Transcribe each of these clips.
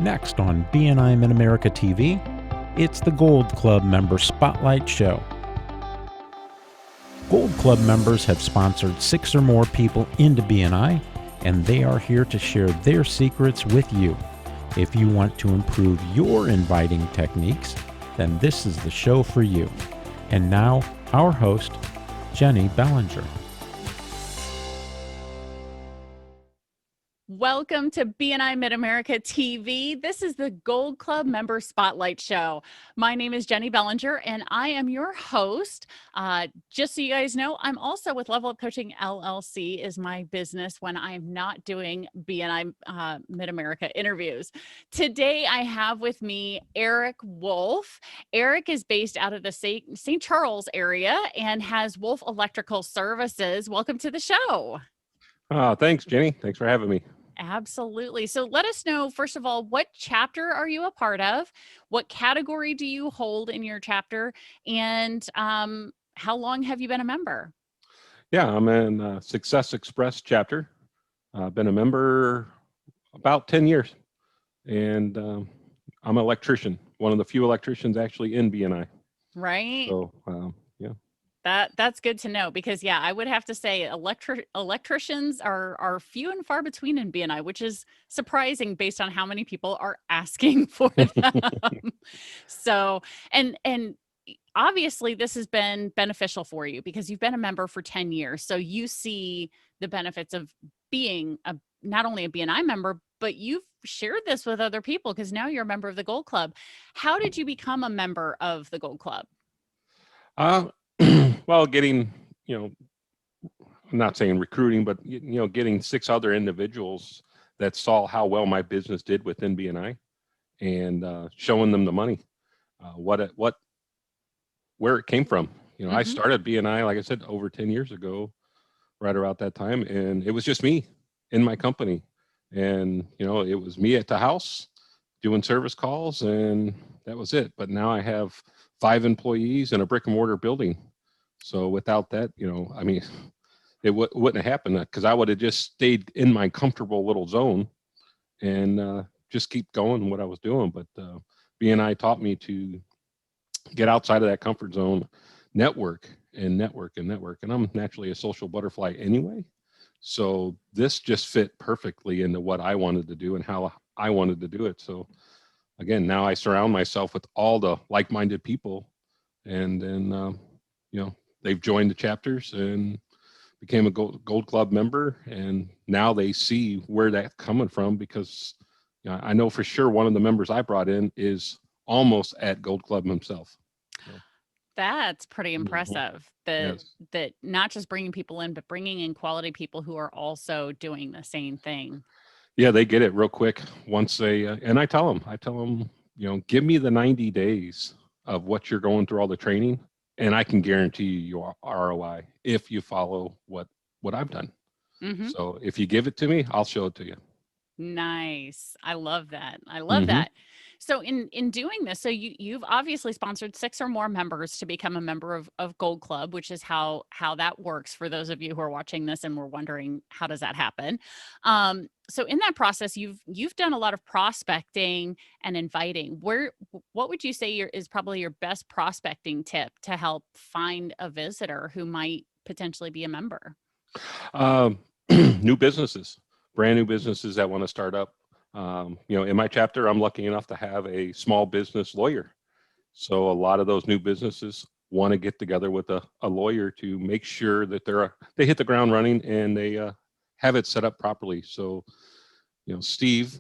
Next on BNI MidAmerica TV, it's the Gold Club Member Spotlight Show. Gold Club members have sponsored 6 or more people into BNI, and they are here to share their secrets with you. If you want to improve your inviting techniques, then this is the show for you. And now, our host, Jennie Bellinger. Welcome to BNI MidAmerica TV. This is the Gold Club Member Spotlight Show. My name is Jennie Bellinger, and I am your host. Just so you guys know, I'm also with Level Up Coaching LLC is my business when I'm not doing BNI MidAmerica interviews. Today, I have with me Eric Wolff. Eric is based out of the St. Charles area and has Wolff Electrical Services. Welcome to the show. Thanks, Jennie. Thanks for having me. Absolutely. So let us know, first of all, what chapter are you a part of? What category do you hold in your chapter? And how long have you been a member? Yeah, I'm in Success Express chapter. I've been a member about 10 years. And I'm an electrician, one of the few electricians actually in BNI. Right. So, yeah. That's good to know because, yeah, I would have to say electricians are few and far between in BNI, which is surprising based on how many people are asking for them. So, and obviously this has been beneficial for you because you've been a member for 10 years. So you see the benefits of being not only a BNI member, but you've shared this with other people because now you're a member of the Gold Club. How did you become a member of the Gold Club? Well, getting, I'm not saying recruiting, but, getting 6 other individuals that saw how well my business did within BNI and showing them the money, where it came from. I started BNI, like I said, over 10 years ago, right around that time. And it was just me in my company. And, it was me at the house doing service calls and that was it. But now I have 5 employees in a brick and mortar building. So without that, it wouldn't have happened because I would have just stayed in my comfortable little zone and just keep going what I was doing. But BNI taught me to get outside of that comfort zone, network. And I'm naturally a social butterfly anyway. So this just fit perfectly into what I wanted to do and how I wanted to do it. So again, now I surround myself with all the like-minded people and then, they've joined the chapters and became a Gold Club member. And now they see where that's coming from because I know for sure one of the members I brought in is almost at Gold Club himself. So, that's pretty impressive that not just bringing people in, but bringing in quality people who are also doing the same thing. Yeah, they get it real quick once they, and I tell them, give me the 90 days of what you're going through all the training. And I can guarantee you your ROI if you follow what I've done. So if you give it to me, I'll show it to you. Nice. I love that. I love that. So in doing this, so you've obviously sponsored 6 or more members to become a member of Gold Club, which is how that works for those of you who are watching this and were wondering how does that happen. So in that process, you've done a lot of prospecting and inviting. What would you say is probably your best prospecting tip to help find a visitor who might potentially be a member? New businesses, brand new businesses that want to start up. In my chapter, I'm lucky enough to have a small business lawyer. So a lot of those new businesses want to get together with a lawyer to make sure that they hit the ground running and they have it set up properly. So, Steve,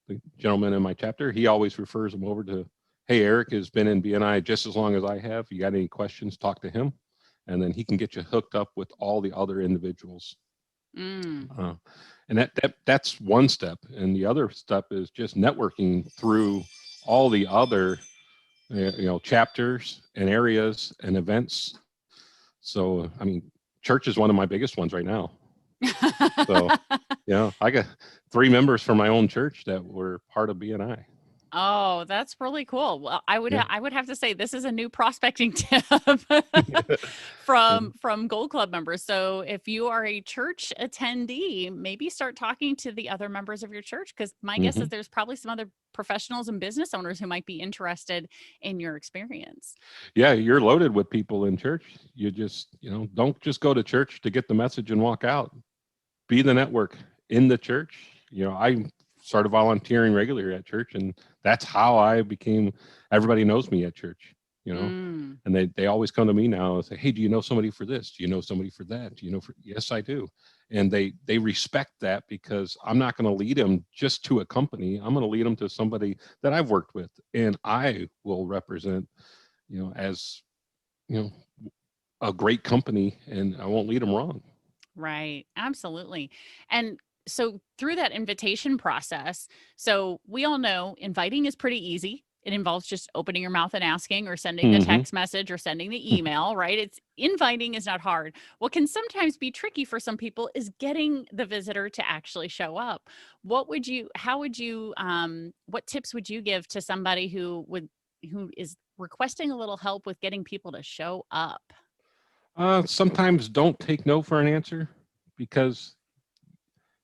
the gentleman in my chapter, he always refers them over to, hey, Eric has been in BNI just as long as I have. You got any questions, talk to him. And then he can get you hooked up with all the other individuals. And that's one step. And the other step is just networking through all the other, chapters and areas and events. So, church is one of my biggest ones right now. So, I got 3 members from my own church that were part of BNI. Oh, that's really cool. Well, Yeah. I would have to say this is a new prospecting tip Yeah. from Gold Club members. So if you are a church attendee, maybe start talking to the other members of your church, because my guess Mhm. is there's probably some other professionals and business owners who might be interested in your experience. Yeah, you're loaded with people in church. You just, don't just go to church to get the message and walk out. Be the network in the church. I started volunteering regularly at church, and that's how I became, everybody knows me at church, Mm, and they always come to me now and say, hey, do you know somebody for this? Do you know somebody for that? Do you know for, yes, I do. And they respect that, because I'm not going to lead them just to a company. I'm going to lead them to somebody that I've worked with, and I will represent, as, you know, a great company, and I won't lead them wrong. right. Absolutely. And so through that invitation process, so we all know inviting is pretty easy. It involves just opening your mouth and asking, or sending the Hmm. text message, or sending the email, right? It's inviting is not hard. What can sometimes be tricky for some people is getting the visitor to actually show up. What tips would you give to somebody who is requesting a little help with getting people to show up? Sometimes don't take no for an answer, because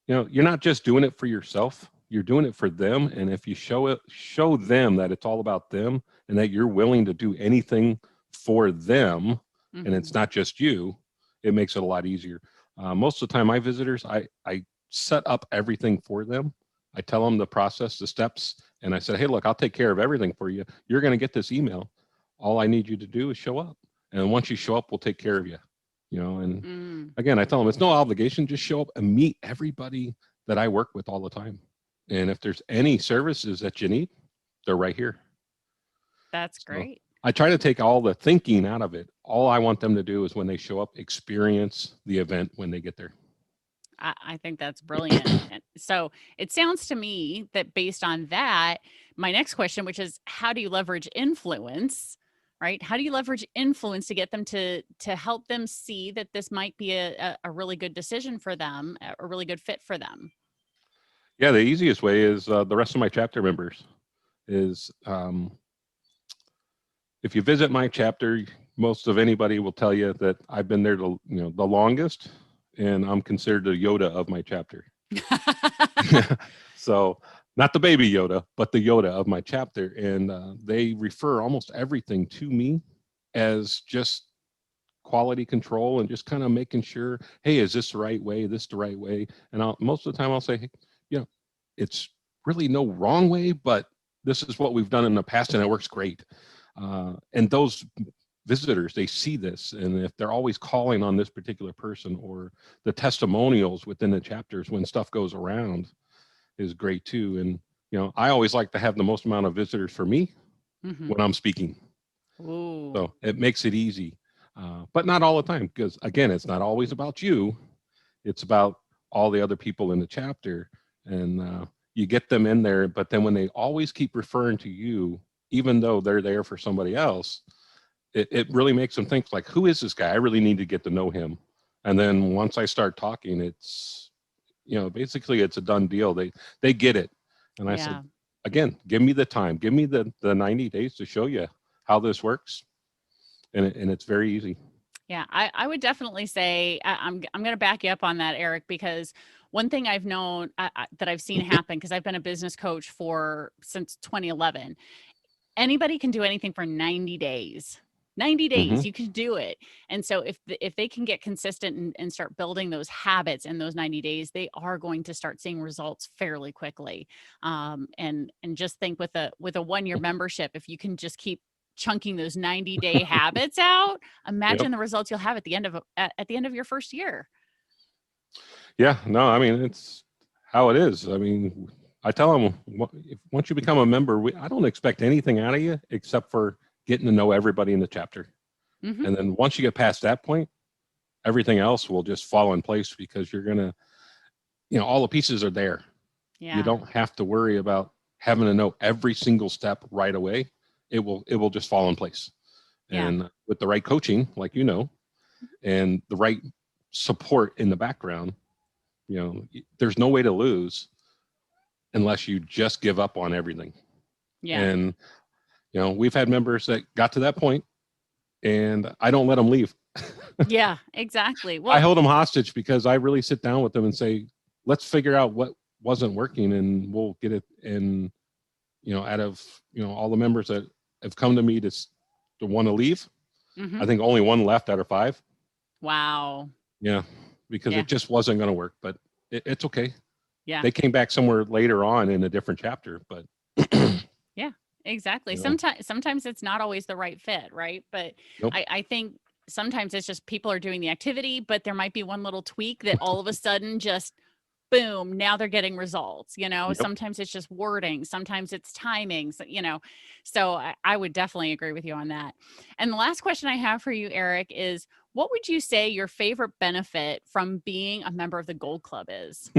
you're not just doing it for yourself. You're doing it for them, and if you show them that it's all about them, and that you're willing to do anything for them, and Hmm. it's not just you, it makes it a lot easier. Most of the time, my visitors, I set up everything for them. I tell them the process, the steps, and I said, hey, look, I'll take care of everything for you. You're going to get this email. All I need you to do is show up, and once you show up, we'll take care of you. And Mm. again, I tell them it's no obligation. Just show up and meet everybody that I work with all the time. And if there's any services that you need, they're right here. That's So great. I try to take all the thinking out of it. All I want them to do is, when they show up, experience the event when they get there. I think that's brilliant. And so it sounds to me that based on that, my next question, which is how do you leverage influence, right? How do you leverage influence to get them to help them see that this might be a really good decision for them, a really good fit for them? Yeah, the easiest way is the rest of my chapter members is if you visit my chapter, most of anybody will tell you that I've been there the longest, and I'm considered the Yoda of my chapter. So not the baby Yoda, but the Yoda of my chapter. And they refer almost everything to me as just quality control, and just kind of making sure, hey, is this the right way? This the right way? And most of the time I'll say, hey, it's really no wrong way, but this is what we've done in the past, and it works great. And those visitors, they see this, and if they're always calling on this particular person, or the testimonials within the chapters when stuff goes around, is great too. And I always like to have the most amount of visitors for me Hmm. when I'm speaking, Ooh, so it makes it easy. But not all the time, because again, it's not always about you. It's about all the other people in the chapter, and you get them in there. But then when they always keep referring to you, even though they're there for somebody else, it really makes them think, like, who is this guy? I really need to get to know him. And then once I start talking, it's basically it's a done deal. They get it. And I said, yeah. again, give me the time, give me the 90 days to show you how this works, and it's very easy. Yeah, I would definitely say I'm going to back you up on that, Eric, because one thing I've known that I've seen happen, because I've been a business coach since 2011. Anybody can do anything for 90 days. 90 Hmm. days, you can do it. And so if they can get consistent and start building those habits in those 90 days, they are going to start seeing results fairly quickly. And just think with a 1 year membership, if you can just keep chunking those 90-day habits out, Yep. imagine the results you'll have at the end of your first year. Yeah, no, I mean, it's how it is. I mean, I tell them, once you become a member, I don't expect anything out of you except for getting to know everybody in the chapter. Hmm. And then once you get past that point, everything else will just fall in place, because you're going to, all the pieces are there. You Yeah. don't have to worry about having to know every single step right away. It will just fall in place. Yeah. And with the right coaching, like, and the right support in the background, there's no way to lose unless you just give up on everything. Yeah. And, we've had members that got to that point, and I don't let them leave. Yeah, exactly. I Well, hold them hostage because I really sit down with them and say, let's figure out what wasn't working, and we'll get it. And, out of, all the members that have come to me to want to leave, mhm. I think only one left out of 5. Wow. Yeah. Because Yeah. it just wasn't going to work, but it's okay. Yeah. They came back somewhere later on in a different chapter, but Yeah, exactly. you know, Sometimes it's not always the right fit, right? But nope. I think sometimes it's just people are doing the activity, but there might be one little tweak that all of a sudden just boom, now they're getting results. Yep. Sometimes it's just wording, sometimes it's timing, so I would definitely agree with you on that. And the last question I have for you, Eric, is what would you say your favorite benefit from being a member of the Gold Club is?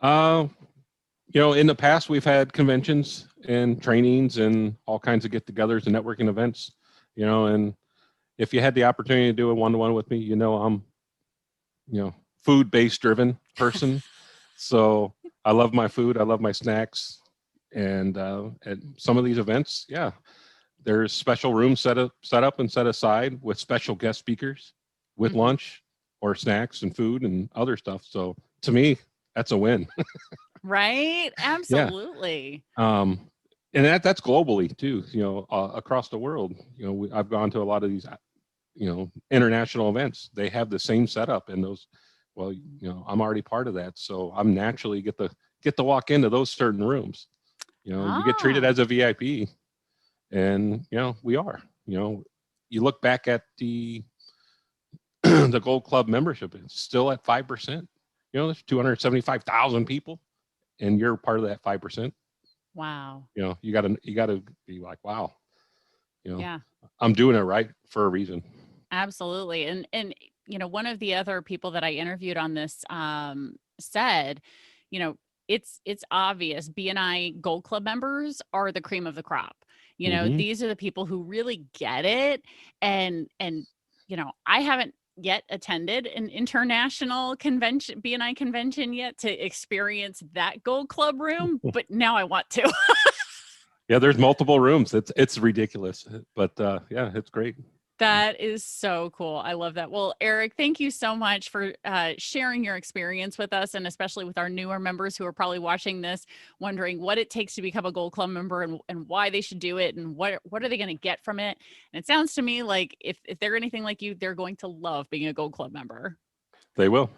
In the past, we've had conventions and trainings and all kinds of get-togethers and networking events, and if you had the opportunity to do a one-to-one with me, I'm, food-based driven person. So I love my food. I love my snacks. And at some of these events, yeah, there's special rooms set up and set aside with special guest speakers with Mhm. lunch or snacks and food and other stuff. So to me, that's a win. Right? Yeah. Absolutely. And that's globally too, across the world. I've gone to a lot of these, international events. They have the same setup, and those, well, I'm already part of that. So I'm naturally get to walk into those certain rooms. You get treated Ah. as a VIP, and, we are, you look back at the, the Gold Club membership, it's still at 5%. There's 275,000 people, and you're part of that 5%. Wow. You gotta be like, wow, Yeah. I'm doing it right for a reason. Absolutely. And one of the other people that I interviewed on this said, you know, it's obvious BNI Gold Club members are the cream of the crop. Mm-hmm. These are the people who really get it. And I haven't yet attended an international convention, BNI convention yet to experience that Gold Club room, but now I want to. Yeah, there's multiple rooms. It's ridiculous, but yeah, it's great. That is so cool. I love that. Well, Eric, thank you so much for sharing your experience with us, and especially with our newer members who are probably watching this, wondering what it takes to become a Gold Club member and why they should do it and what are they going to get from it. And it sounds to me like if they're anything like you, they're going to love being a Gold Club member. They will.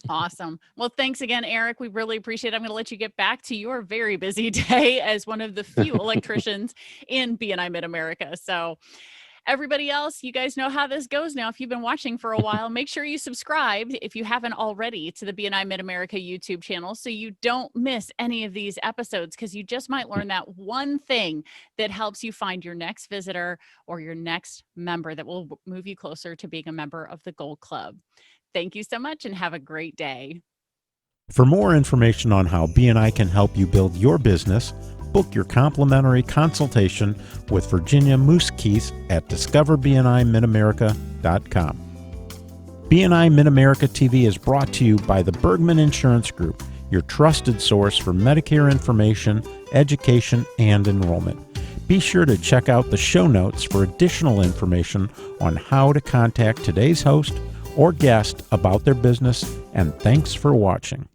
Awesome. Well, thanks again, Eric. We really appreciate it. I'm going to let you get back to your very busy day as one of the few electricians in BNI MidAmerica. So everybody else, you guys know how this goes now. If you've been watching for a while, make sure you subscribe if you haven't already to the BNI MidAmerica YouTube channel so you don't miss any of these episodes, because you just might learn that one thing that helps you find your next visitor or your next member that will move you closer to being a member of the Gold Club. Thank you so much and have a great day. For more information on how BNI can help you build your business, book your complimentary consultation with Virginia Moosekeith at discoverbnimidamerica.com. BNI MidAmerica TV is brought to you by the Bergman Insurance Group, your trusted source for Medicare information, education, and enrollment. Be sure to check out the show notes for additional information on how to contact today's host or guest about their business, and thanks for watching.